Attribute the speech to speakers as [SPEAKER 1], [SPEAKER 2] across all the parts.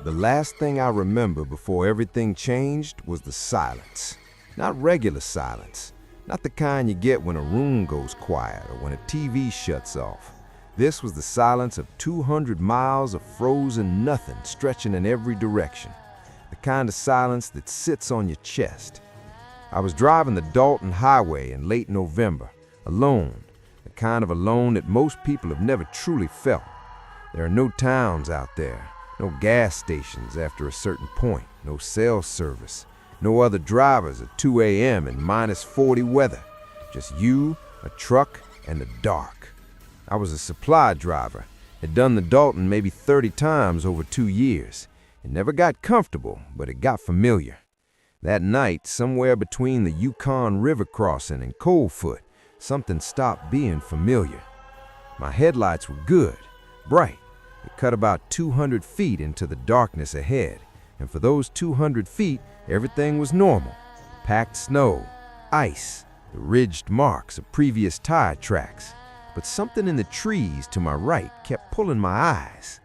[SPEAKER 1] The last thing I remember before everything changed was the silence. Not regular silence, not the kind you get when a room goes quiet or when a TV shuts off. This was the silence of 200 miles of frozen nothing stretching in every direction. The kind of silence that sits on your chest. I was driving the Dalton highway in late November, alone, the kind of alone that most people have never truly felt. There are no towns out there, no gas stations after a certain point, no cell service, no other drivers at 2 a.m. in -40 weather. Just you, a truck, and the dark. I was a supply driver, had done the Dalton maybe 30 times over 2 years. It never got comfortable, but it got familiar. That night, somewhere between the Yukon River crossing and Coldfoot, something stopped being familiar. My headlights were good, bright. It cut about 200 feet into the darkness ahead, and for those 200 feet, everything was normal. Packed snow, ice, the ridged marks of previous tire tracks. But something in the trees to my right kept pulling my eyes.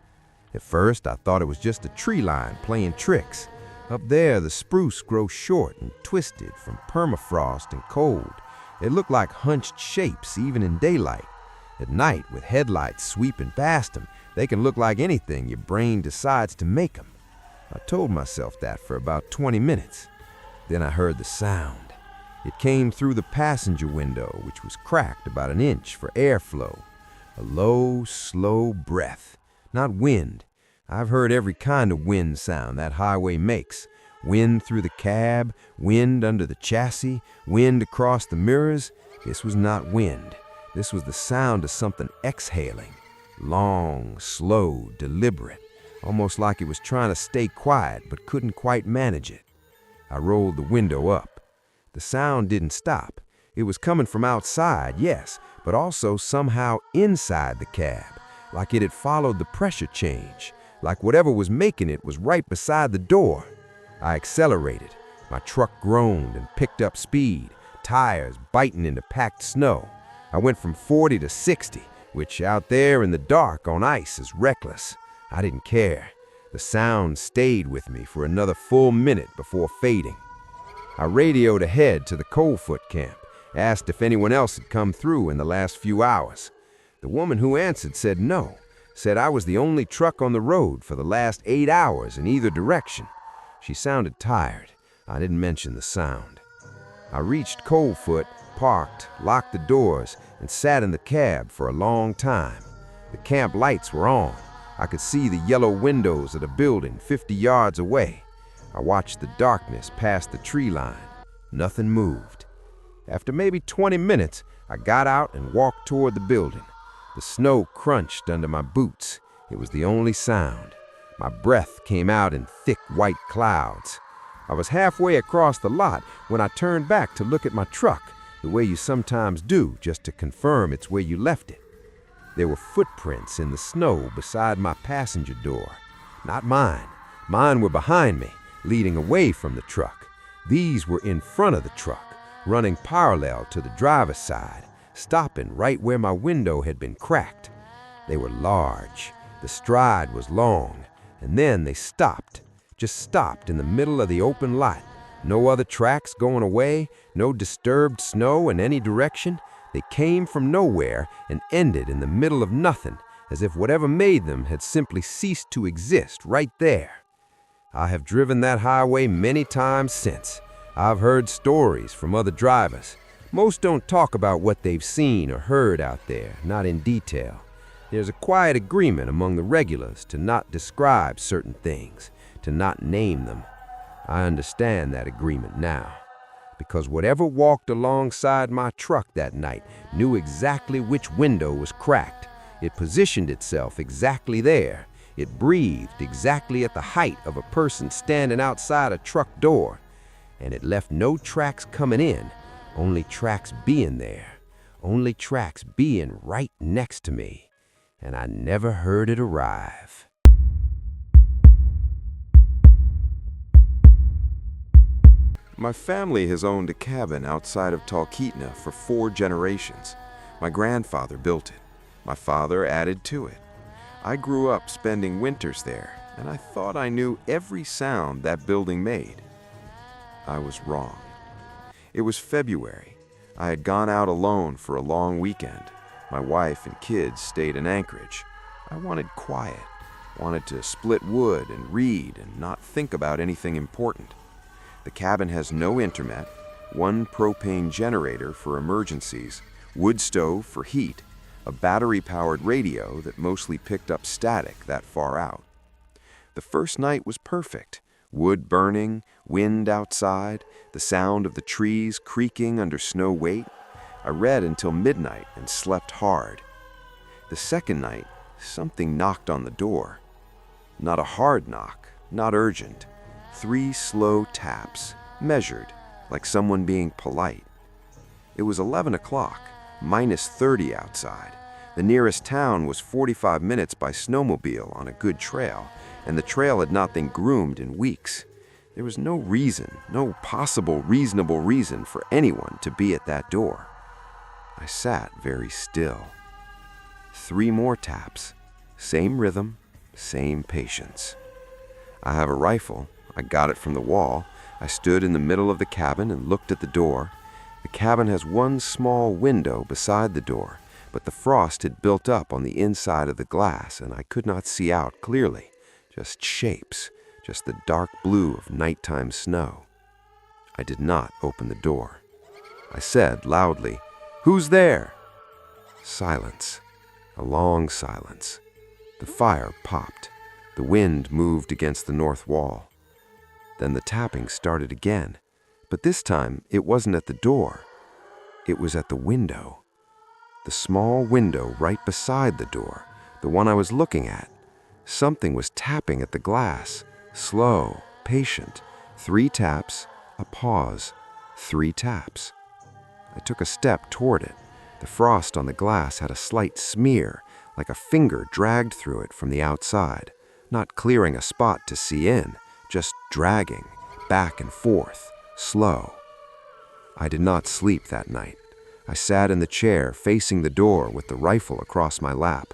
[SPEAKER 1] At first, I thought it was just a tree line playing tricks. Up there, the spruce grows short and twisted from permafrost and cold. It looked like hunched shapes even in daylight. At night, with headlights sweeping past them, they can look like anything your brain decides to make them. I told myself that for about 20 minutes. Then I heard the sound. It came through the passenger window, which was cracked about an inch for airflow. A low, slow breath. Not wind. I've heard every kind of wind sound that highway makes. Wind through the cab, wind under the chassis, wind across the mirrors. This was not wind. This was the sound of something exhaling. Long, slow, deliberate. Almost like it was trying to stay quiet but couldn't quite manage it. I rolled the window up. The sound didn't stop. It was coming from outside, yes, but also somehow inside the cab, like it had followed the pressure change, like whatever was making it was right beside the door. I accelerated. My truck groaned and picked up speed, tires biting into packed snow. I went from 40 to 60, which out there in the dark on ice is reckless. I didn't care. The sound stayed with me for another full minute before fading. I radioed ahead to the Coldfoot camp, asked if anyone else had come through in the last few hours. The woman who answered said no, said I was the only truck on the road for the last 8 hours in either direction. She sounded tired. I didn't mention the sound. I reached Coldfoot, parked, locked the doors, and sat in the cab for a long time. The camp lights were on. I could see the yellow windows of the building 50 yards away. I watched the darkness past the tree line. Nothing moved. After maybe 20 minutes, I got out and walked toward the building. The snow crunched under my boots. It was the only sound. My breath came out in thick white clouds. I was halfway across the lot when I turned back to look at my truck, the way you sometimes do just to confirm it's where you left it. There were footprints in the snow beside my passenger door. Not mine. Mine were behind me, leading away from the truck. These were in front of the truck, running parallel to the driver's side, stopping right where my window had been cracked. They were large. The stride was long, and then they stopped, just stopped in the middle of the open lot. No other tracks going away, no disturbed snow in any direction. They came from nowhere and ended in the middle of nothing, as if whatever made them had simply ceased to exist right there. I have driven that highway many times since. I've heard stories from other drivers. Most don't talk about what they've seen or heard out there, not in detail. There's a quiet agreement among the regulars to not describe certain things, to not name them. I understand that agreement now, because whatever walked alongside my truck that night knew exactly which window was cracked. It positioned itself exactly there. It breathed exactly at the height of a person standing outside a truck door. And it left no tracks coming in, only tracks being there, only tracks being right next to me. And I never heard it arrive.
[SPEAKER 2] My family has owned a cabin outside of Talkeetna for 4 generations. My grandfather built it. My father added to it. I grew up spending winters there, and I thought I knew every sound that building made. I was wrong. It was February. I had gone out alone for a long weekend. My wife and kids stayed in Anchorage. I wanted quiet, wanted to split wood and read and not think about anything important. The cabin has no internet, one propane generator for emergencies, wood stove for heat, a battery-powered radio that mostly picked up static that far out. The first night was perfect. Wood burning, wind outside, the sound of the trees creaking under snow weight. I read until midnight and slept hard. The second night, something knocked on the door. Not a hard knock, not urgent. 3 slow taps, measured, like someone being polite. It was 11 o'clock, minus 30 outside. The nearest town was 45 minutes by snowmobile on a good trail, and the trail had not been groomed in weeks. There was no reason, no possible reasonable reason for anyone to be at that door. I sat very still. 3 more taps, same rhythm, same patience. I have a rifle. I got it from the wall. I stood in the middle of the cabin and looked at the door. The cabin has one small window beside the door, but the frost had built up on the inside of the glass, and I could not see out clearly. Just shapes, just the dark blue of nighttime snow. I did not open the door. I said loudly, "Who's there?" Silence, a long silence. The fire popped. The wind moved against the north wall. Then the tapping started again, but this time it wasn't at the door. It was at the window. The small window right beside the door, the one I was looking at. Something was tapping at the glass, slow, patient. 3 taps, a pause, 3 taps. I took a step toward it. The frost on the glass had a slight smear, like a finger dragged through it from the outside, not clearing a spot to see in, just dragging, back and forth, slow. I did not sleep that night. I sat in the chair facing the door with the rifle across my lap.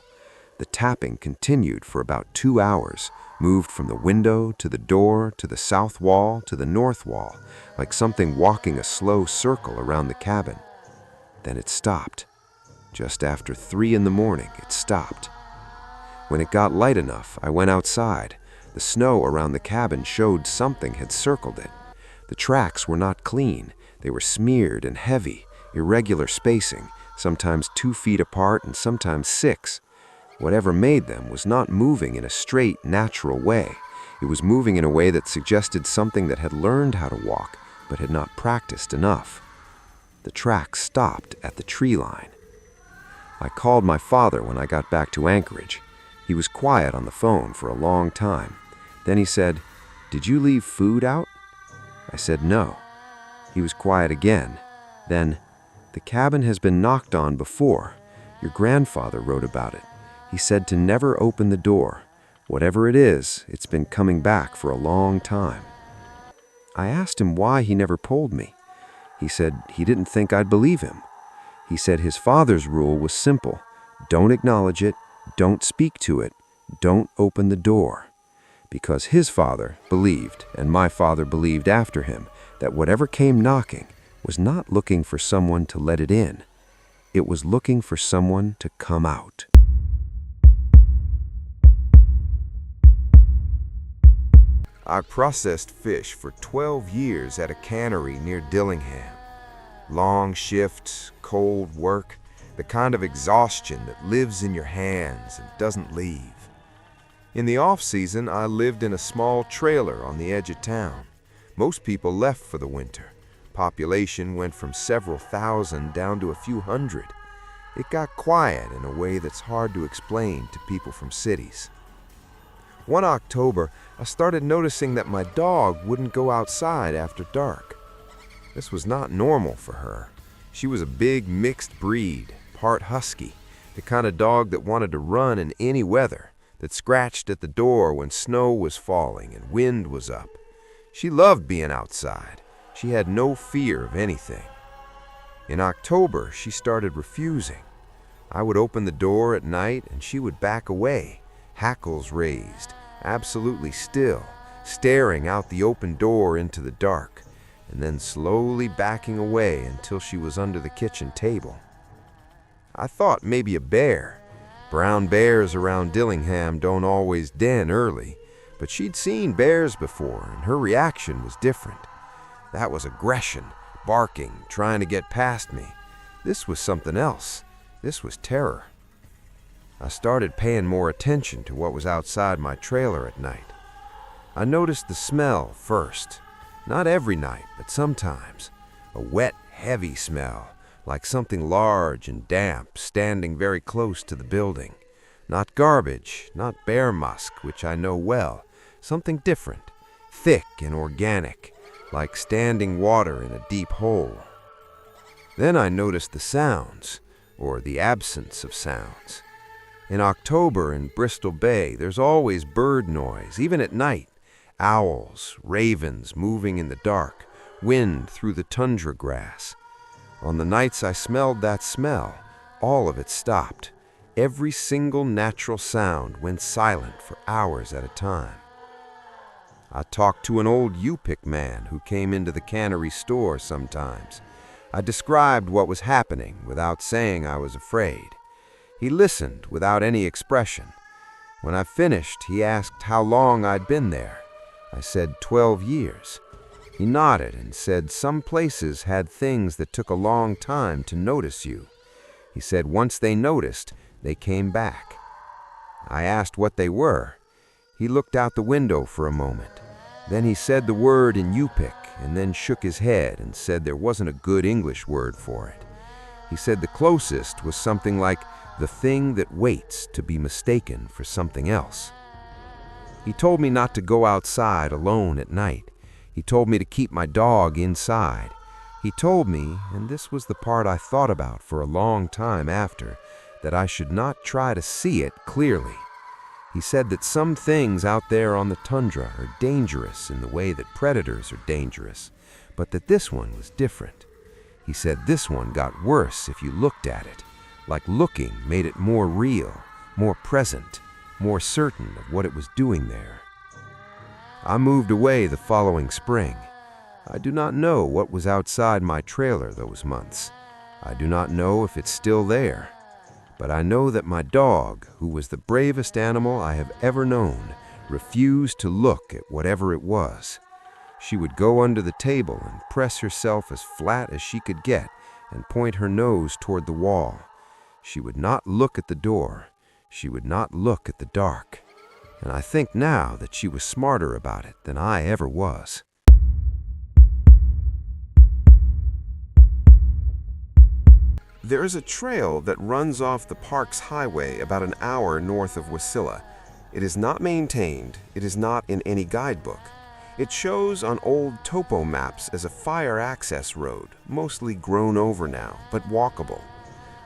[SPEAKER 2] The tapping continued for about 2 hours, moved from the window to the door to the south wall to the north wall, like something walking a slow circle around the cabin. Then it stopped. Just after 3 in the morning, it stopped. When it got light enough, I went outside. The snow around the cabin showed something had circled it. The tracks were not clean. They were smeared and heavy, irregular spacing, sometimes 2 feet apart and sometimes 6. Whatever made them was not moving in a straight, natural way. It was moving in a way that suggested something that had learned how to walk, but had not practiced enough. The tracks stopped at the tree line. I called my father when I got back to Anchorage. He was quiet on the phone for a long time. Then he said, "Did you leave food out?" I said no. He was quiet again. Then, "The cabin has been knocked on before. Your grandfather wrote about it. He said to never open the door. Whatever it is, it's been coming back for a long time." I asked him why he never told me. He said he didn't think I'd believe him. He said his father's rule was simple. Don't acknowledge it, don't speak to it, don't open the door. Because his father believed, and my father believed after him, that whatever came knocking was not looking for someone to let it in. It was looking for someone to come out.
[SPEAKER 1] I processed fish for 12 years at a cannery near Dillingham. Long shifts, cold work, the kind of exhaustion that lives in your hands and doesn't leave. In the off-season, I lived in a small trailer on the edge of town. Most people left for the winter. Population went from several thousand down to a few hundred. It got quiet in a way that's hard to explain to people from cities. One October, I started noticing that my dog wouldn't go outside after dark. This was not normal for her. She was a big mixed breed, part husky, the kind of dog that wanted to run in any weather, that scratched at the door when snow was falling and wind was up. She loved being outside. She had no fear of anything. In October, she started refusing. I would open the door at night and she would back away, hackles raised, absolutely still, staring out the open door into the dark, and then slowly backing away until she was under the kitchen table. I thought maybe a bear. Brown bears around Dillingham don't always den early, but she'd seen bears before, and her reaction was different. That was aggression, barking, trying to get past me. This was something else. This was terror. I started paying more attention to what was outside my trailer at night. I noticed the smell first. Not every night, but sometimes. A wet, heavy smell, like something large and damp standing very close to the building. Not garbage, not bear musk, which I know well. Something different, thick and organic, like standing water in a deep hole. Then I noticed the sounds, or the absence of sounds. In October in Bristol Bay, there's always bird noise, even at night. Owls, ravens moving in the dark, wind through the tundra grass. On the nights I smelled that smell, all of it stopped. Every single natural sound went silent for hours at a time. I talked to an old Yupik man who came into the cannery store sometimes. I described what was happening without saying I was afraid. He listened without any expression. When I finished, he asked how long I'd been there. I said 12 years. He nodded and said some places had things that took a long time to notice you. He said once they noticed, they came back. I asked what they were. He looked out the window for a moment. Then he said the word in Yupik and then shook his head and said there wasn't a good English word for it. He said the closest was something like the thing that waits to be mistaken for something else. He told me not to go outside alone at night. He told me to keep my dog inside. He told me, and this was the part I thought about for a long time after, that I should not try to see it clearly. He said that some things out there on the tundra are dangerous in the way that predators are dangerous, but that this one was different. He said this one got worse if you looked at it, like looking made it more real, more present, more certain of what it was doing there. I moved away the following spring. I do not know what was outside my trailer those months. I do not know if it's still there. But I know that my dog, who was the bravest animal I have ever known, refused to look at whatever it was. She would go under the table and press herself as flat as she could get and point her nose toward the wall. She would not look at the door. She would not look at the dark. And I think now that she was smarter about it than I ever was.
[SPEAKER 2] There is a trail that runs off the park's highway about an hour north of Wasilla. It is not maintained. It is not in any guidebook. It shows on old topo maps as a fire access road, mostly grown over now, but walkable.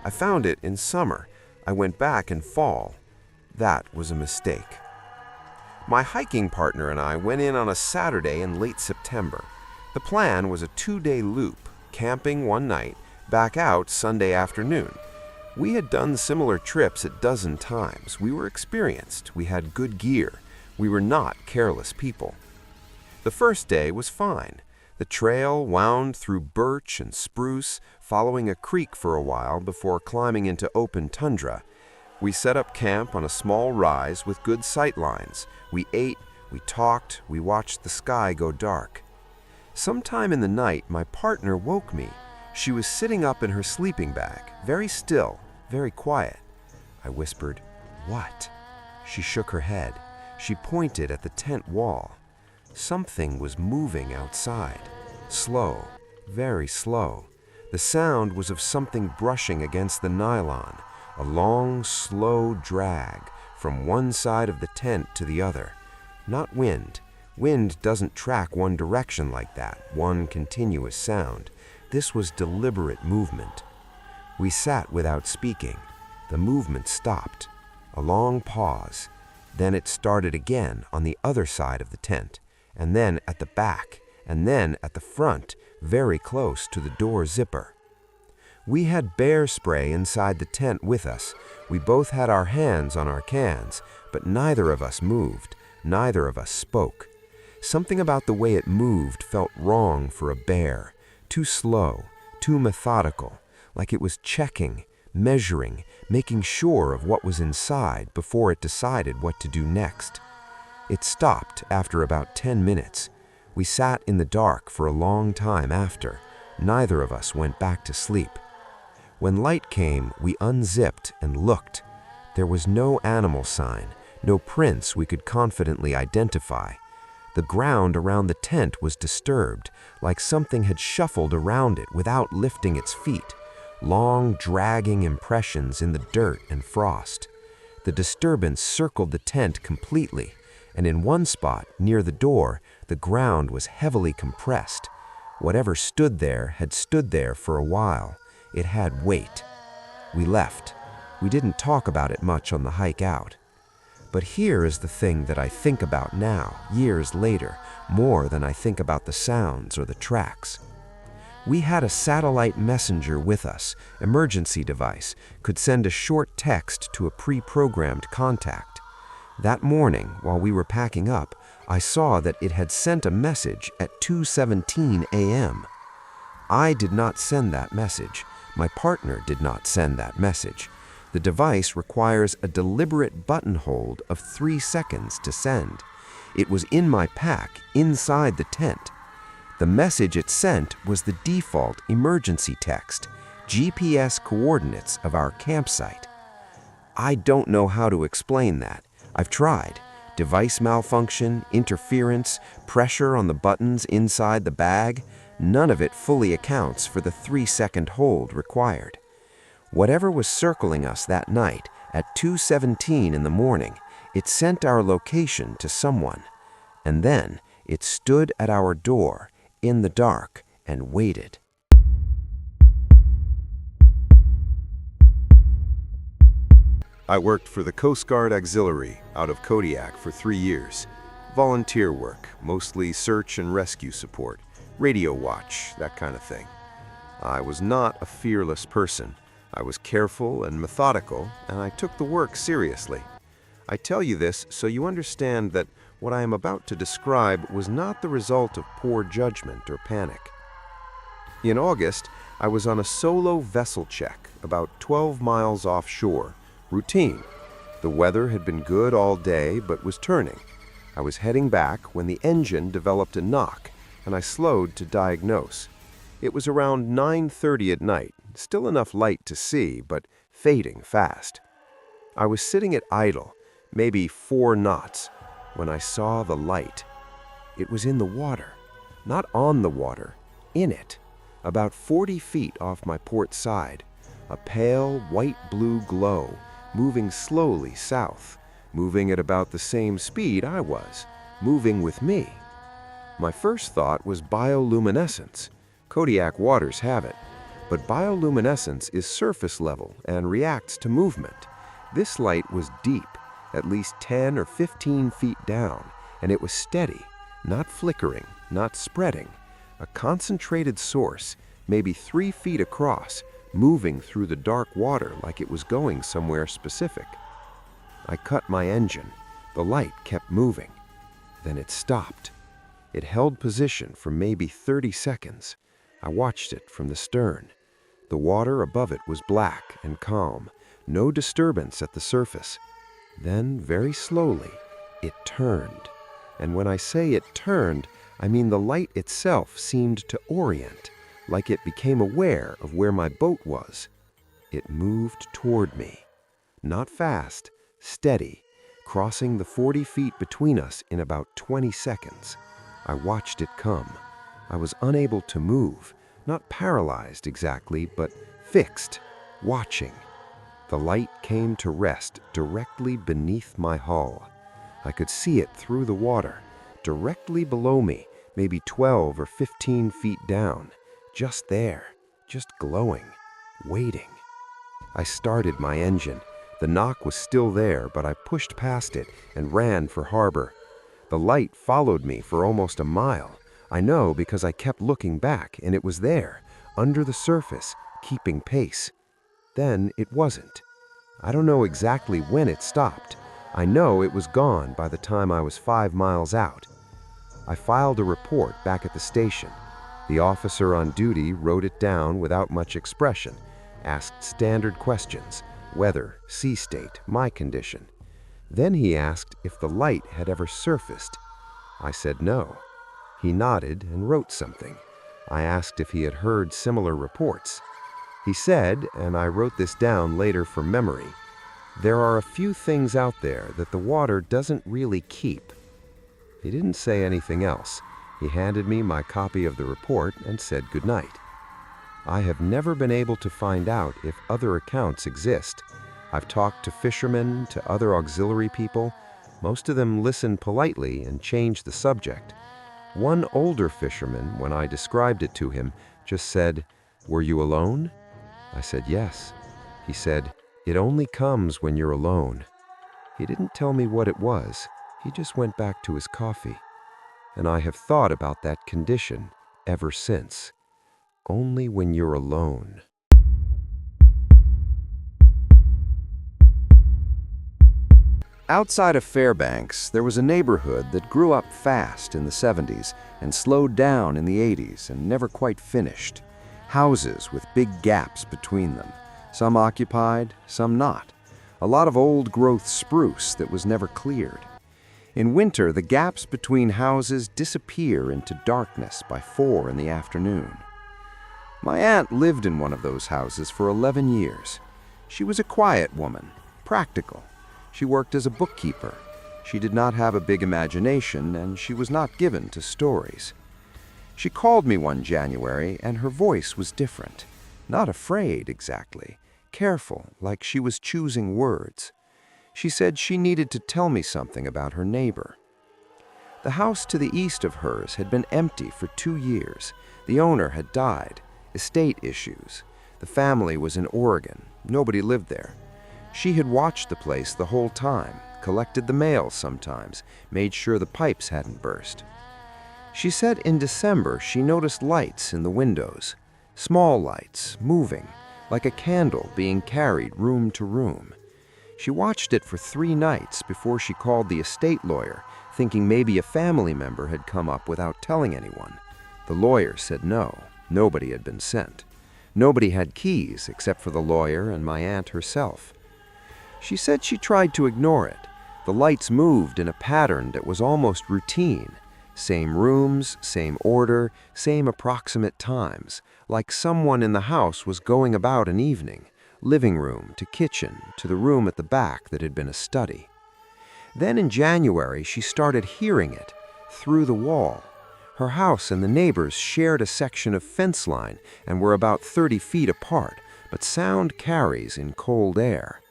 [SPEAKER 2] I found it in summer. I went back in fall. That was a mistake. My hiking partner and I went in on a Saturday in late September. The plan was a 2-day loop, camping one night, back out Sunday afternoon. We had done similar trips a dozen times. We were experienced. We had good gear. We were not careless people. The first day was fine. The trail wound through birch and spruce, following a creek for a while before climbing into open tundra. We set up camp on a small rise with good sight lines. We ate, we talked, we watched the sky go dark. Sometime in the night, my partner woke me. She was sitting up in her sleeping bag, very still, very quiet. I whispered, "What?" She shook her head. She pointed at the tent wall. Something was moving outside. Slow, very slow. The sound was of something brushing against the nylon, a long, slow drag from one side of the tent to the other. Not wind. Wind doesn't track one direction like that, one continuous sound. This was deliberate movement. We sat without speaking. The movement stopped. A long pause. Then it started again on the other side of the tent, and then at the back, and then at the front, very close to the door zipper. We had bear spray inside the tent with us. We both had our hands on our cans, but neither of us moved.
[SPEAKER 1] Neither of us spoke. Something about the way it moved felt wrong for a bear. Too slow, too methodical, like it was checking, measuring, making sure of what was inside before it decided what to do next. It stopped after about 10 minutes. We sat in the dark for a long time after. Neither of us went back to sleep. When light came, we unzipped and looked. There was no animal sign, no prints we could confidently identify. The ground around the tent was disturbed, like something had shuffled around it without lifting its feet. Long, dragging impressions in the dirt and frost. The disturbance circled the tent completely, and in one spot, near the door, the ground was heavily compressed. Whatever stood there had stood there for a while. It had weight. We left. We didn't talk about it much on the hike out. But here is the thing that I think about now, years later, more than I think about the sounds or the tracks. We had a satellite messenger with us, emergency device, could send a short text to a pre-programmed contact. That morning, while we were packing up, I saw that it had sent a message at 2:17 a.m. I did not send that message. My partner did not send that message. The device requires a deliberate button hold of 3 seconds to send. It was in my pack, inside the tent. The message it sent was the default emergency text, GPS coordinates of our campsite. I don't know how to explain that. I've tried. Device malfunction, interference, pressure on the buttons inside the bag, none of it fully accounts for the 3-second hold required. Whatever was circling us that night, at 2:17 in the morning, it sent our location to someone. And then it stood at our door, in the dark, and waited.
[SPEAKER 2] I worked for the Coast Guard Auxiliary out of Kodiak for 3 years. Volunteer work, mostly search and rescue support, radio watch, that kind of thing. I was not a fearless person. I was careful and methodical, and I took the work seriously. I tell you this so you understand that what I am about to describe was not the result of poor judgment or panic. In August, I was on a solo vessel check about 12 miles offshore, routine. The weather had been good all day but was turning. I was heading back when the engine developed a knock, and I slowed to diagnose. It was around 9:30 at night, still enough light to see, but fading fast. I was sitting at idle, maybe 4 knots, when I saw the light. It was in the water, not on the water, in it, about 40 feet off my port side, a pale white-blue glow, moving slowly south, moving at about the same speed I was, moving with me. My first thought was bioluminescence. Kodiak waters have it. But bioluminescence is surface level and reacts to movement. This light was deep, at least 10 or 15 feet down, and it was steady, not flickering, not spreading. A concentrated source, maybe 3 feet across, moving through the dark water like it was going somewhere specific. I cut my engine. The light kept moving. Then it stopped. It held position for maybe 30 seconds. I watched it from the stern. The water above it was black and calm, no disturbance at the surface. Then, very slowly, it turned. And when I say it turned, I mean the light itself seemed to orient, like it became aware of where my boat was. It moved toward me. Not fast, steady, crossing the 40 feet between us in about 20 seconds. I watched it come. I was unable to move, not paralyzed exactly, but fixed, watching. The light came to rest directly beneath my hull. I could see it through the water, directly below me, maybe 12 or 15 feet down, just there, just glowing, waiting. I started my engine. The knock was still there, but I pushed past it and ran for harbor. The light followed me for almost a mile. I know because I kept looking back, and it was there, under the surface, keeping pace. Then it wasn't. I don't know exactly when it stopped.
[SPEAKER 1] I know it was gone by the time I was 5 miles out. I filed a report back at the station. The officer on duty wrote it down without much expression, asked standard questions: weather, sea state, my condition. Then he asked if the light had ever surfaced. I said no. He nodded and wrote something. I asked if he had heard similar reports. He said, and I wrote this down later for memory, there are a few things out there that the water doesn't really keep. He didn't say anything else. He handed me my copy of the report and said goodnight. I have never been able to find out if other accounts exist. I've talked to fishermen, to other auxiliary people. Most of them listen politely and change the subject. One older fisherman, when I described it to him, just said, "Were you alone?" I said yes. He said, "It only comes when you're alone." He didn't tell me what it was. He just went back to his coffee. And I have thought about that condition ever since. Only when you're alone.
[SPEAKER 3] Outside of Fairbanks, there was a neighborhood that grew up fast in the 70s and slowed down in the 80s and never quite finished. Houses with big gaps between them, some occupied, some not. A lot of old-growth spruce that was never cleared. In winter, the gaps between houses disappear into darkness by 4 in the afternoon. My aunt lived in one of those houses for 11 years. She was a quiet woman, practical. She worked as a bookkeeper. She did not have a big imagination, and she was not given to stories. She called me one January, and her voice was different. Not afraid, exactly. Careful, like she was choosing words. She said she needed to tell me something about her neighbor. The house to the east of hers had been empty for 2 years. The owner had died. Estate issues. The family was in Oregon. Nobody lived there. She had watched the place the whole time, collected the mail sometimes, made sure the pipes hadn't burst. She said in December she noticed lights in the windows. Small lights, moving, like a candle being carried room to room. She watched it for 3 nights before she called the estate lawyer, thinking maybe a family member had come up without telling anyone. The lawyer said no, nobody had been sent. Nobody had keys except for the lawyer and my aunt herself. She said she tried to ignore it. The lights moved in a pattern that was almost routine. Same rooms, same order, same approximate times, like someone in the house was going about an evening. Living room to kitchen to the room at the back that had been a study. Then in January, she started hearing it through the wall. Her house and the neighbors shared a section of fence line and were about 30 feet apart, but sound carries in cold air.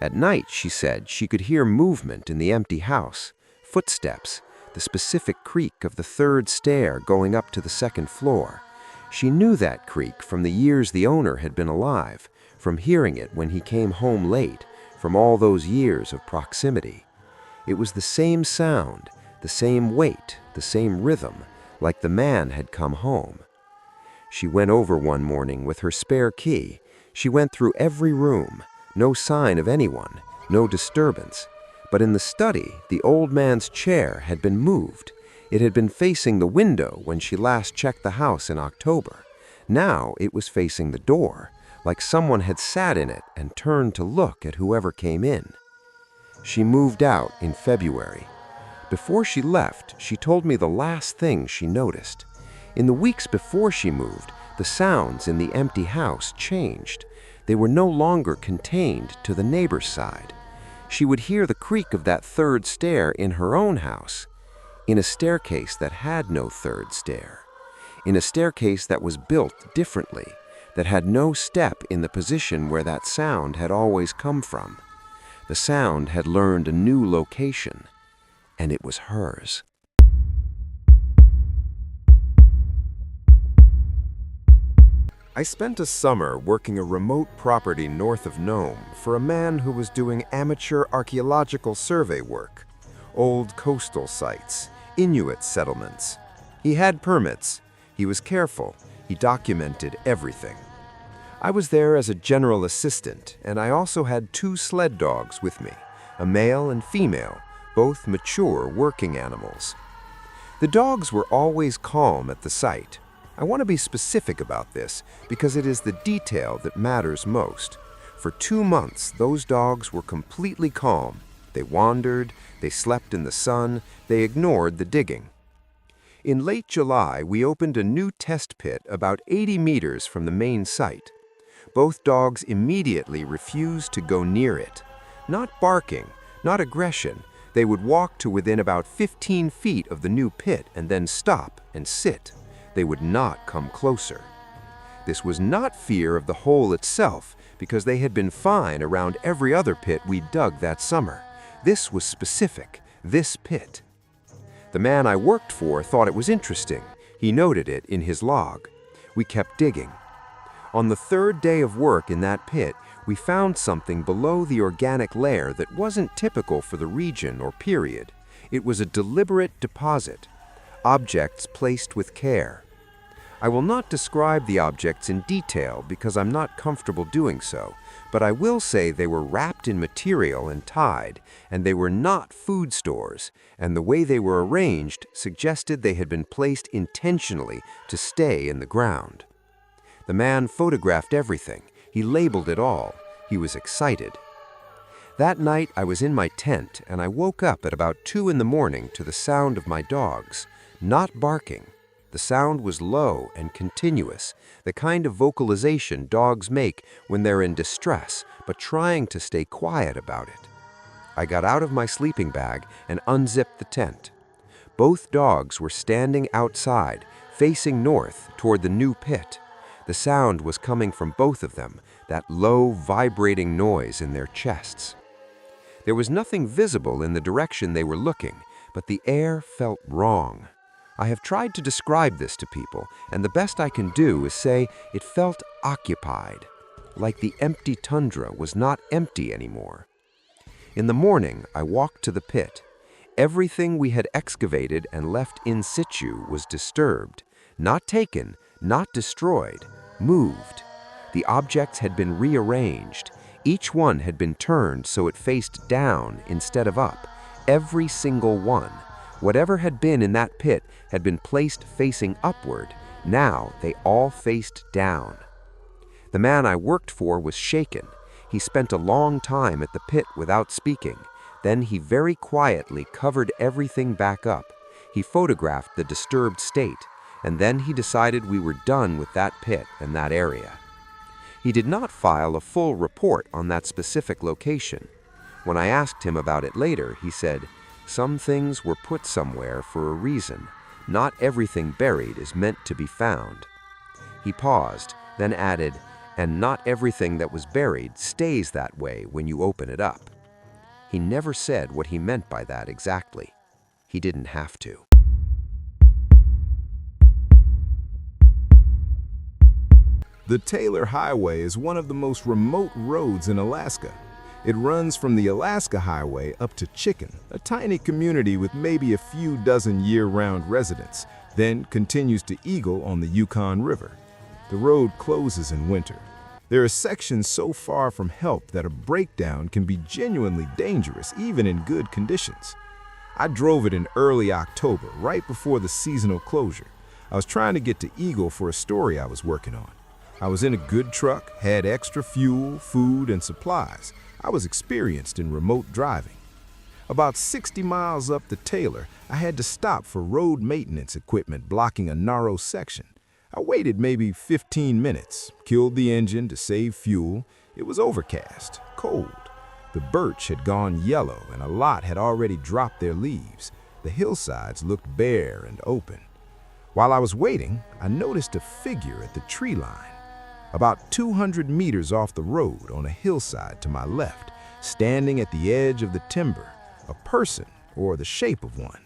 [SPEAKER 3] At night, she said, she could hear movement in the empty house, footsteps, the specific creak of the 3rd stair going up to the 2nd floor. She knew that creak from the years the owner had been alive, from hearing it when he came home late, from all those years of proximity. It was the same sound, the same weight, the same rhythm, like the man had come home. She went over one morning with her spare key. She went through every room, no sign of anyone, no disturbance. But in the study, the old man's chair had been moved. It had been facing the window when she last checked the house in October. Now it was facing the door, like someone had sat in it and turned to look at whoever came in. She moved out in February. Before she left, she told me the last thing she noticed. In the weeks before she moved, the sounds in the empty house changed. They were no longer contained to the neighbor's side. She would hear the creak of that 3rd stair in her own house, in a staircase that had no 3rd stair, in a staircase that was built differently, that had no step in the position where that sound had always come from. The sound had learned a new location, and it was hers.
[SPEAKER 1] I spent a summer working a remote property north of Nome for a man who was doing amateur archaeological survey work. Old coastal sites, Inuit settlements. He had permits. He was careful. He documented everything. I was there as a general assistant, and I also had 2 sled dogs with me, a male and female, both mature working animals. The dogs were always calm at the sight. I want to be specific about this because it is the detail that matters most. For 2 months, those dogs were completely calm. They wandered, they slept in the sun, they ignored the digging. In late July, we opened a new test pit about 80 meters from the main site. Both dogs immediately refused to go near it. Not barking, not aggression. They would walk to within about 15 feet of the new pit and then stop and sit. They would not come closer. This was not fear of the hole itself, because they had been fine around every other pit we dug that summer. This was specific, this pit. The man I worked for thought it was interesting. He noted it in his log. We kept digging. On the 3rd day of work in that pit, we found something below the organic layer that wasn't typical for the region or period. It was a deliberate deposit. Objects placed with care. I will not describe the objects in detail because I'm not comfortable doing so, but I will say they were wrapped in material and tied, and they were not food stores, and the way they were arranged suggested they had been placed intentionally to stay in the ground. The man photographed everything. He labeled it all. He was excited. That night I was in my tent and I woke up at about 2 in the morning to the sound of my dogs, not barking. The sound was low and continuous, the kind of vocalization dogs make when they're in distress, but trying to stay quiet about it. I got out of my sleeping bag and unzipped the tent. Both dogs were standing outside, facing north toward the new pit. The sound was coming from both of them, that low, vibrating noise in their chests. There was nothing visible in the direction they were looking, but the air felt wrong. I have tried to describe this to people, and the best I can do is say it felt occupied, like the empty tundra was not empty anymore. In the morning, I walked to the pit. Everything we had excavated and left in situ was disturbed, not taken, not destroyed, moved. The objects had been rearranged. Each one had been turned so it faced down instead of up. Every single one. Whatever had been in that pit had been placed facing upward. Now they all faced down. The man I worked for was shaken. He spent a long time at the pit without speaking. Then he very quietly covered everything back up. He photographed the disturbed state, and then he decided we were done with that pit and that area. He did not file a full report on that specific location. When I asked him about it later, he said, "Some things were put somewhere for a reason. Not everything buried is meant to be found." He paused, then added, "And not everything that was buried stays that way when you open it up." He never said what he meant by that exactly. He didn't have to.
[SPEAKER 4] The Taylor Highway is one of the most remote roads in Alaska. It runs from the Alaska Highway up to Chicken, a tiny community with maybe a few dozen year-round residents, then continues to Eagle on the Yukon River. The road closes in winter. There are sections so far from help that a breakdown can be genuinely dangerous, even in good conditions. I drove it in early October, right before the seasonal closure. I was trying to get to Eagle for a story I was working on. I was in a good truck, had extra fuel, food, and supplies. I was experienced in remote driving. About 60 miles up the Taylor, I had to stop for road maintenance equipment blocking a narrow section. I waited maybe 15 minutes, killed the engine to save fuel. It was overcast, cold. The birch had gone yellow and a lot had already dropped their leaves. The hillsides looked bare and open. While I was waiting, I noticed a figure at the tree line. About 200 meters off the road on a hillside to my left, standing at the edge of the timber, a person or the shape of one.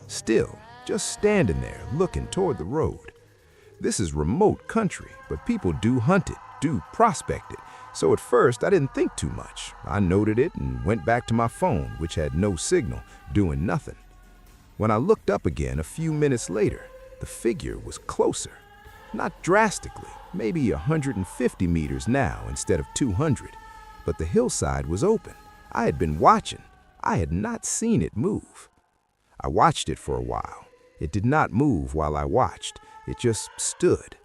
[SPEAKER 4] Still, just standing there looking toward the road. This is remote country, but people do hunt it, do prospect it, so at first I didn't think too much. I noted it and went back to my phone, which had no signal, doing nothing. When I looked up again a few minutes later, the figure was closer. Not drastically, maybe 150 meters now instead of 200, but the hillside was open. I had been watching. I had not seen it move. I watched it for a while. It did not move while I watched. It just stood.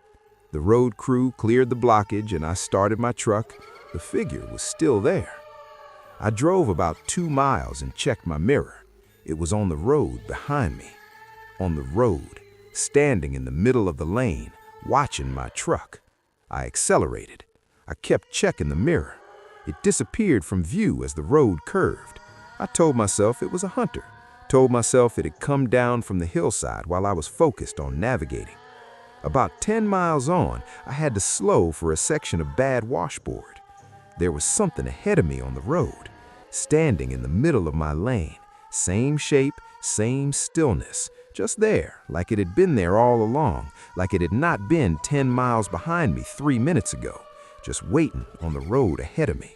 [SPEAKER 4] The road crew cleared the blockage and I started my truck. The figure was still there. I drove about 2 miles and checked my mirror. It was on the road behind me. On the road, standing in the middle of the lane, watching my truck. I accelerated. I kept checking the mirror. It disappeared from view as the road curved. I told myself it was a hunter. Told myself it had come down from the hillside while I was focused on navigating. About 10 miles on, I had to slow for a section of bad washboard. There was something ahead of me on the road, standing in the middle of my lane. Same shape, same stillness, just there, like it had been there all along, like it had not been 10 miles behind me 3 minutes ago, just waiting on the road ahead of me.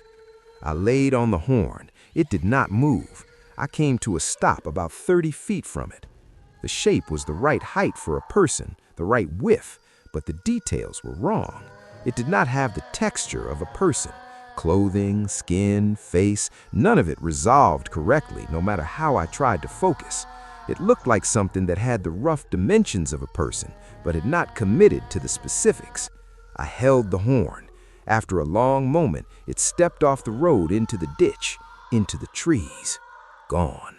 [SPEAKER 4] I laid on the horn. It did not move. I came to a stop about 30 feet from it. The shape was the right height for a person, the right width, but the details were wrong. It did not have the texture of a person. Clothing, skin, face, none of it resolved correctly no matter how I tried to focus. It looked like something that had the rough dimensions of a person, but had not committed to the specifics. I held the horn. After a long moment, it stepped off the road into the ditch, into the trees. Gone.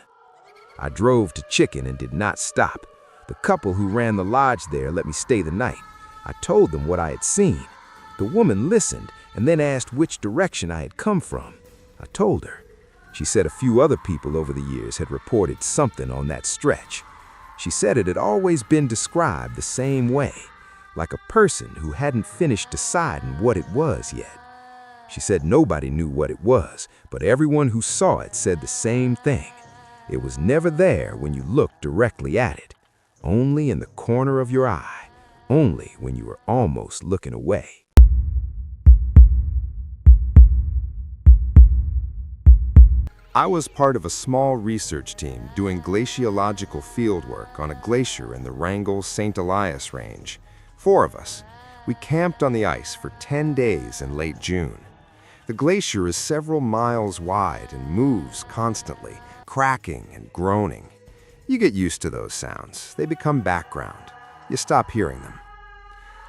[SPEAKER 4] I drove to Chicken and did not stop. The couple who ran the lodge there let me stay the night. I told them what I had seen. The woman listened and then asked which direction I had come from. I told her. She said a few other people over the years had reported something on that stretch. She said it had always been described the same way, like a person who hadn't finished deciding what it was yet. She said nobody knew what it was, but everyone who saw it said the same thing. It was never there when you looked directly at it, only in the corner of your eye, only when you were almost looking away.
[SPEAKER 1] I was part of a small research team doing glaciological fieldwork on a glacier in the Wrangell-St. Elias Range. 4 of us. We camped on the ice for 10 days in late June. The glacier is several miles wide and moves constantly, cracking and groaning. You get used to those sounds. They become background. You stop hearing them.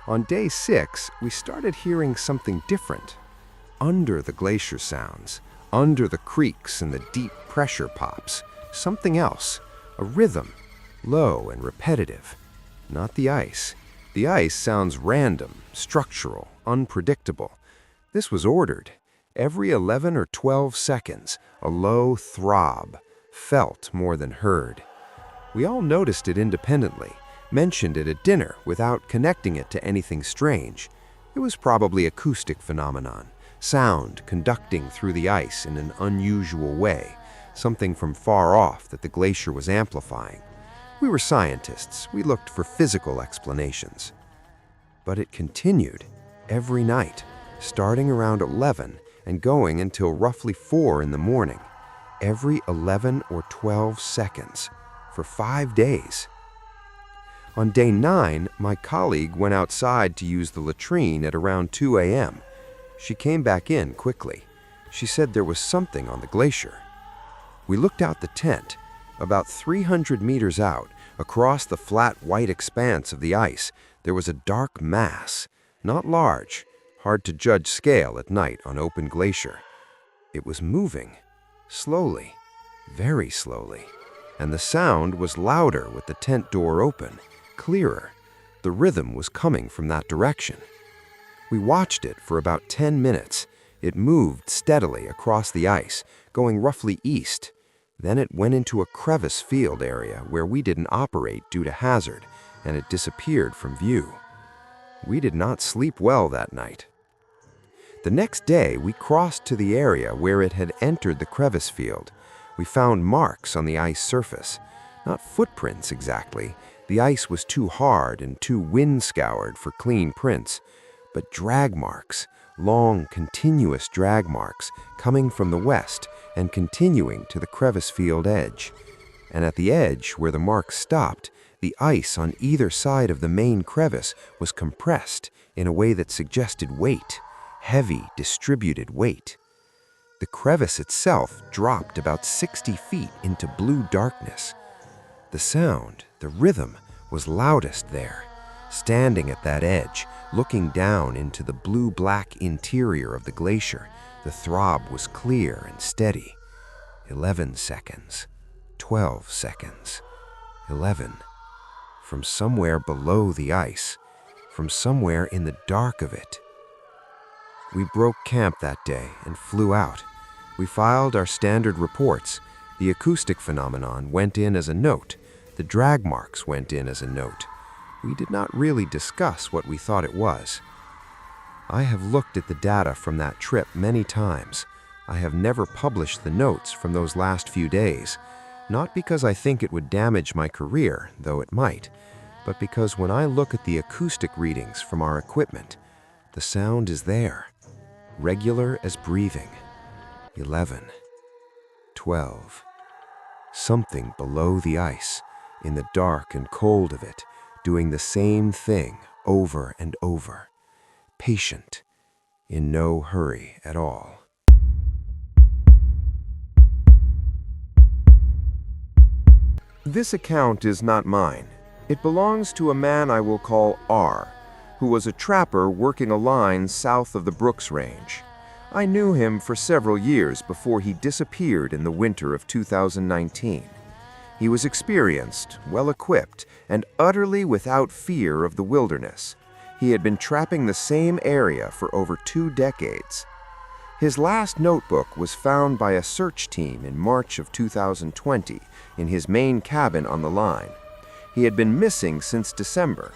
[SPEAKER 1] On day 6, we started hearing something different. Under the glacier sounds, under the creaks and the deep pressure pops, something else, a rhythm, low and repetitive. Not the ice. The ice sounds random, structural, unpredictable. This was ordered. Every 11 or 12 seconds, a low throb, felt more than heard. We all noticed it independently, mentioned it at dinner without connecting it to anything strange. It was probably acoustic phenomenon, sound conducting through the ice in an unusual way, something from far off that the glacier was amplifying. We were scientists. We looked for physical explanations. But it continued every night, starting around 11 and going until roughly 4 in the morning, every 11 or 12 seconds, for 5 days. On day 9, my colleague went outside to use the latrine at around 2 a.m. She came back in quickly. She said there was something on the glacier. We looked out the tent. About 300 meters out, across the flat white expanse of the ice, there was a dark mass, not large, hard to judge scale at night on open glacier. It was moving, slowly, very slowly, and the sound was louder with the tent door open, clearer. The rhythm was coming from that direction. We watched it for about 10 minutes. It moved steadily across the ice, going roughly east. Then it went into a crevice field area where we didn't operate due to hazard, and it disappeared from view. We did not sleep well that night. The next day, we crossed to the area where it had entered the crevice field. We found marks on the ice surface. Not footprints exactly. The ice was too hard and too wind-scoured for clean prints, but drag marks, long, continuous drag marks coming from the west and continuing to the crevice field edge. And at the edge, where the marks stopped, the ice on either side of the main crevice was compressed in a way that suggested weight, heavy, distributed weight.
[SPEAKER 3] The crevice itself dropped about 60 feet into blue darkness. The sound, the rhythm, was loudest there. Standing at that edge, looking down into the blue-black interior of the glacier, the throb was clear and steady. 11 seconds, 12 seconds, 11. From somewhere below the ice, from somewhere in the dark of it. We broke camp that day and flew out. We filed our standard reports. The acoustic phenomenon went in as a note. The drag marks went in as a note. We did not really discuss what we thought it was. I have looked at the data from that trip many times. I have never published the notes from those last few days, not because I think it would damage my career, though it might, but because when I look at the acoustic readings from our equipment, the sound is there, regular as breathing. 11, 12. Something below the ice, in the dark and cold of it, doing the same thing over and over. Patient, in no hurry at all.
[SPEAKER 2] This account is not mine. It belongs to a man I will call R, who was a trapper working a line south of the Brooks Range. I knew him for several years before he disappeared in the winter of 2019. He was experienced, well-equipped, and utterly without fear of the wilderness. He had been trapping the same area for over 2 decades. His last notebook was found by a search team in March of 2020 in his main cabin on the line. He had been missing since December.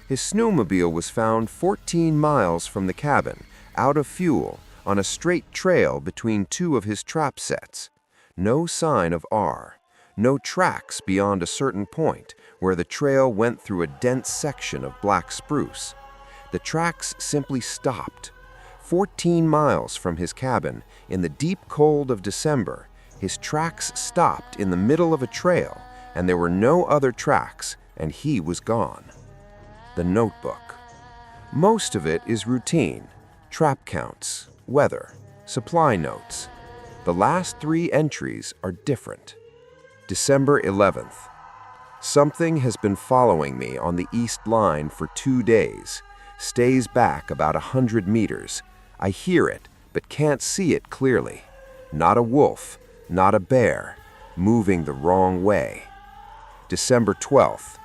[SPEAKER 2] His snowmobile was found 14 miles from the cabin, out of fuel, on a straight trail between 2 of his trap sets. No sign of R. No tracks beyond a certain point where the trail went through a dense section of black spruce. The tracks simply stopped. 14 miles from his cabin, in the deep cold of December, his tracks stopped in the middle of a trail, and there were no other tracks, and he was gone. The notebook. Most of it is routine. Trap counts, weather, supply notes. The last 3 entries are different. December 11th. Something has been following me on the east line for 2 days. Stays back about 100 meters. I hear it, but can't see it clearly. Not a wolf, not a bear, moving the wrong way. December 12th.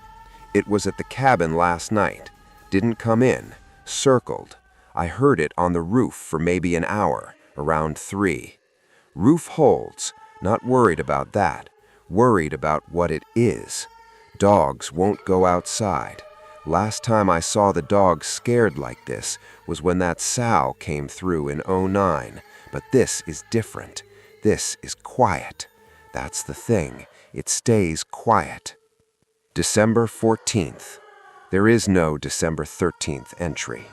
[SPEAKER 2] It was at the cabin last night. Didn't come in. Circled. I heard it on the roof for maybe an hour, around 3. Roof holds. Not worried about that. Worried about what it is. Dogs won't go outside. Last time I saw the dogs scared like this was when that sow came through in '09. But this is different. This is quiet. That's the thing. It stays quiet. December 14th. There is no December 13th entry.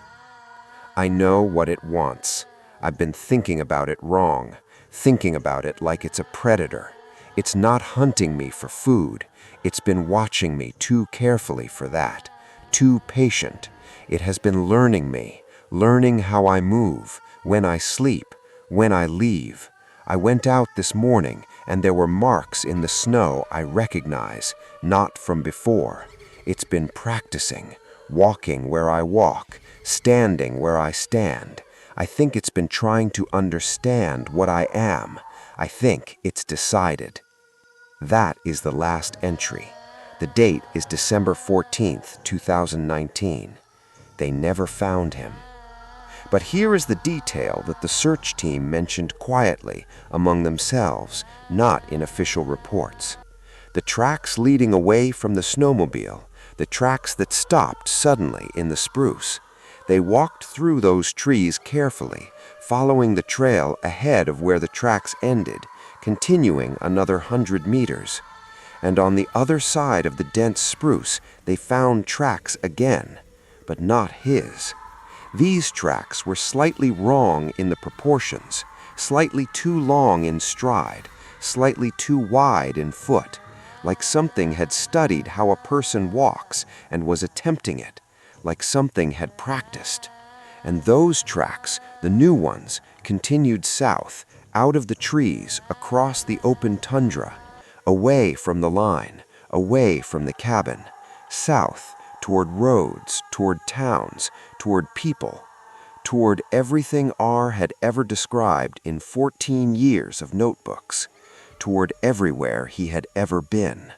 [SPEAKER 2] I know what it wants. I've been thinking about it wrong. Thinking about it like it's a predator. It's not hunting me for food. It's been watching me too carefully for that. Too patient. It has been learning me, learning how I move, when I sleep, when I leave. I went out this morning and there were marks in the snow I recognize, not from before. It's been practicing, walking where I walk, standing where I stand. I think it's been trying to understand what I am. I think it's decided. That is the last entry. The date is December 14th, 2019. They never found him. But here is the detail that the search team mentioned quietly among themselves, not in official reports. The tracks leading away from the snowmobile, the tracks that stopped suddenly in the spruce. They walked through those trees carefully, following the trail ahead of where the tracks ended, continuing another 100 meters. And on the other side of the dense spruce, they found tracks again, but not his. These tracks were slightly wrong in the proportions, slightly too long in stride, slightly too wide in foot, like something had studied how a person walks and was attempting it, like something had practiced. And those tracks, the new ones, continued south,
[SPEAKER 3] out of the trees, across the open tundra, away from the line, away from the cabin, south, toward roads, toward towns, toward people, toward everything R had ever described in 14 years of notebooks, toward everywhere he had ever been.